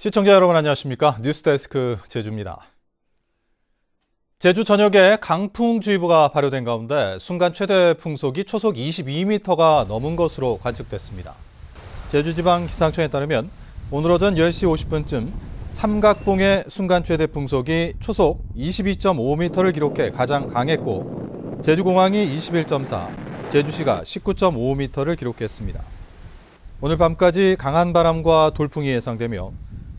시청자 여러분 안녕하십니까? 뉴스데스크 제주입니다. 제주 전역에 강풍주의보가 발효된 가운데 순간 최대 풍속이 초속 22m가 넘은 것으로 관측됐습니다. 제주지방기상청에 따르면 오늘 오전 10시 50분쯤 삼각봉의 순간 최대 풍속이 초속 22.5m를 기록해 가장 강했고 제주공항이 21.4, 제주시가 19.5m를 기록했습니다. 오늘 밤까지 강한 바람과 돌풍이 예상되며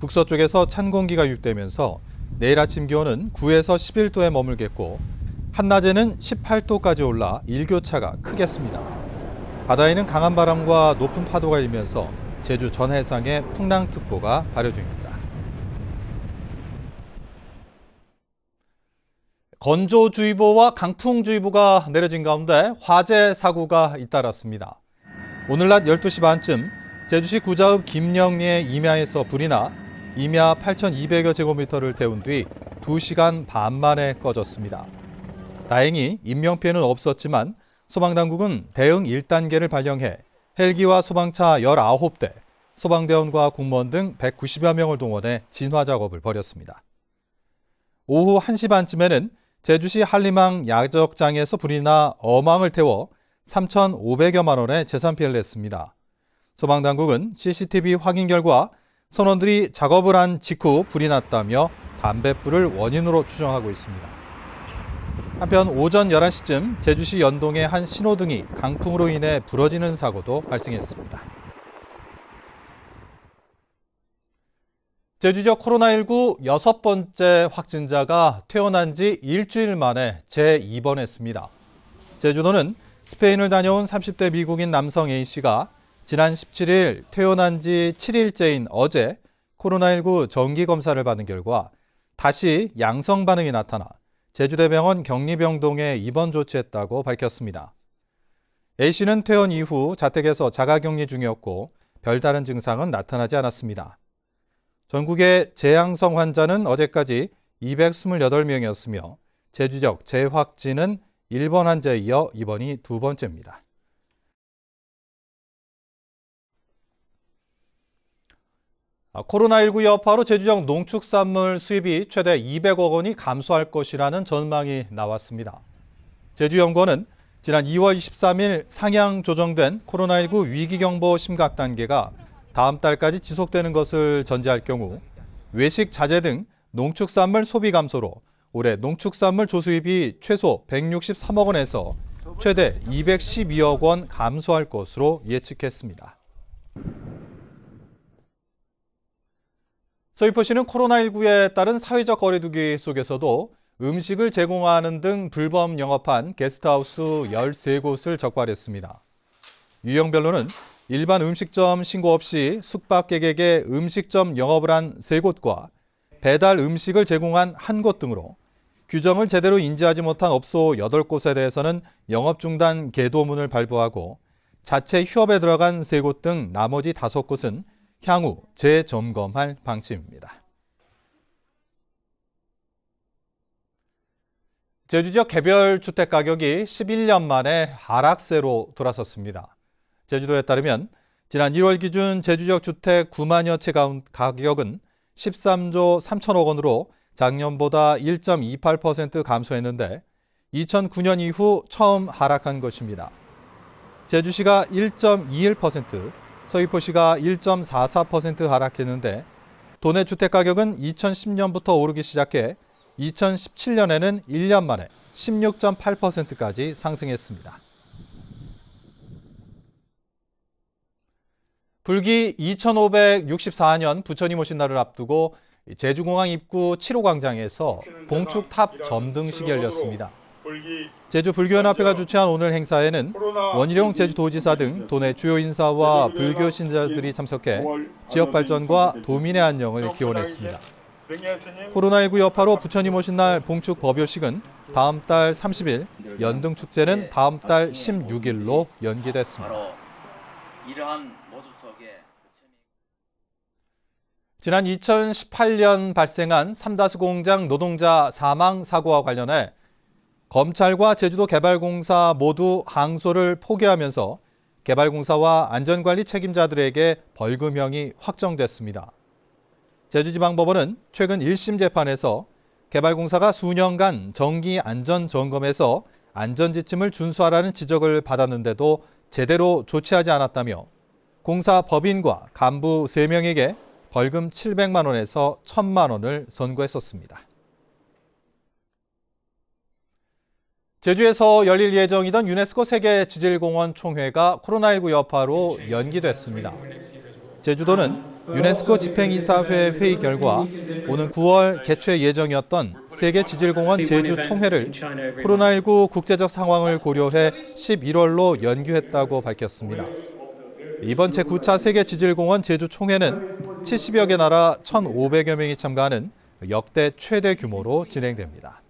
북서쪽에서 찬 공기가 유입되면서 내일 아침 기온은 9에서 11도에 머물겠고 한낮에는 18도까지 올라 일교차가 크겠습니다. 바다에는 강한 바람과 높은 파도가 일면서 제주 전 해상에 풍랑특보가 발효 중입니다. 건조주의보와 강풍주의보가 내려진 가운데 화재 사고가 잇따랐습니다. 오늘 낮 12시 반쯤 제주시 구자읍 김영리의 임야에서 불이 나 임야 8,200여 제곱미터를 태운 뒤 2시간 반 만에 꺼졌습니다. 다행히 인명피해는 없었지만 소방당국은 대응 1단계를 발령해 헬기와 소방차 19대, 소방대원과 공무원 등 190여 명을 동원해 진화 작업을 벌였습니다. 오후 1시 반쯤에는 제주시 한림항 야적장에서 불이 나 어망을 태워 3,500여만 원의 재산 피해를 냈습니다. 소방당국은 CCTV 확인 결과 선원들이 작업을 한 직후 불이 났다며 담뱃불을 원인으로 추정하고 있습니다. 한편 오전 11시쯤 제주시 연동의 한 신호등이 강풍으로 인해 부러지는 사고도 발생했습니다. 제주 지역 코로나19 6번째 확진자가 퇴원한 지 일주일 만에 재입원했습니다. 제주도는 스페인을 다녀온 30대 미국인 남성 A씨가 지난 17일 퇴원한 지 7일째인 어제 코로나19 정기검사를 받은 결과 다시 양성 반응이 나타나 제주대병원 격리병동에 입원 조치했다고 밝혔습니다. A씨는 퇴원 이후 자택에서 자가격리 중이었고 별다른 증상은 나타나지 않았습니다. 전국의 재양성 환자는 어제까지 228명이었으며 제주 지역 재확진은 1번 환자에 이어 이번이 두 번째입니다. 코로나19 여파로 제주 지역 농축산물 수입이 최대 200억 원이 감소할 것이라는 전망이 나왔습니다. 제주연구원은 지난 2월 23일 상향 조정된 코로나19 위기경보 심각 단계가 다음 달까지 지속되는 것을 전제할 경우 외식 자재 등 농축산물 소비 감소로 올해 농축산물 조수입이 최소 163억 원에서 최대 212억 원 감소할 것으로 예측했습니다. 서귀포시는 코로나19에 따른 사회적 거리두기 속에서도 음식을 제공하는 등 불법 영업한 게스트하우스 13곳을 적발했습니다. 유형별로는 일반 음식점 신고 없이 숙박객에게 음식점 영업을 한 3곳과 배달 음식을 제공한 1곳 등으로 규정을 제대로 인지하지 못한 업소 8곳에 대해서는 영업 중단 계도문을 발부하고 자체 휴업에 들어간 3곳 등 나머지 5곳은 향후 재점검할 방침입니다. 제주 지역 개별 주택 가격이 11년 만에 하락세로 돌아섰습니다. 제주도에 따르면 지난 1월 기준 제주 지역 주택 9만여 채 가격은 13조 3천억 원으로 작년보다 1.28% 감소했는데 2009년 이후 처음 하락한 것입니다. 제주시가 1.21%, 서귀포시가 1.44% 하락했는데 도내 주택가격은 2010년부터 오르기 시작해 2017년에는 1년 만에 16.8%까지 상승했습니다. 불기 2564년 부처님 오신 날을 앞두고 제주공항 입구 7호 광장에서 봉축탑 점등식이 열렸습니다. 제주 불교연합회가 주최한 오늘 행사에는 원희룡 제주도지사 등 도내 주요 인사와 불교 신자들이 참석해 지역 발전과 도민의 안녕을 기원했습니다. 코로나19 여파로 부처님 오신 날 봉축 법요식은 다음 달 30일, 연등축제는 다음 달 16일로 연기됐습니다. 지난 2018년 발생한 삼다수 공장 노동자 사망 사고와 관련해 검찰과 제주도 개발공사 모두 항소를 포기하면서 개발공사와 안전관리 책임자들에게 벌금형이 확정됐습니다. 제주지방법원은 최근 1심 재판에서 개발공사가 수년간 정기 안전 점검에서 안전지침을 준수하라는 지적을 받았는데도 제대로 조치하지 않았다며 공사 법인과 간부 3명에게 벌금 700만 원에서 1,000만 원을 선고했었습니다. 제주에서 열릴 예정이던 유네스코 세계지질공원 총회가 코로나19 여파로 연기됐습니다. 제주도는 유네스코 집행이사회 회의 결과 오는 9월 개최 예정이었던 세계지질공원 제주 총회를 코로나19 국제적 상황을 고려해 11월로 연기했다고 밝혔습니다. 이번 제9차 세계지질공원 제주 총회는 70여 개 나라 1,500여 명이 참가하는 역대 최대 규모로 진행됩니다.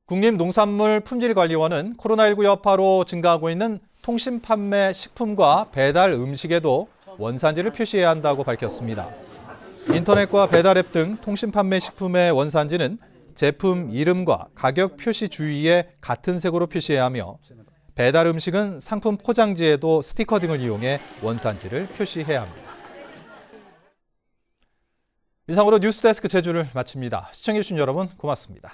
국립농산물품질관리원은 코로나19 여파로 증가하고 있는 통신 판매 식품과 배달 음식에도 원산지를 표시해야 한다고 밝혔습니다. 인터넷과 배달앱 등 통신 판매 식품의 원산지는 제품 이름과 가격 표시 주위에 같은 색으로 표시해야 하며 배달 음식은 상품 포장지에도 스티커 등을 이용해 원산지를 표시해야 합니다. 이상으로 뉴스데스크 제주를 마칩니다. 시청해주신 여러분 고맙습니다.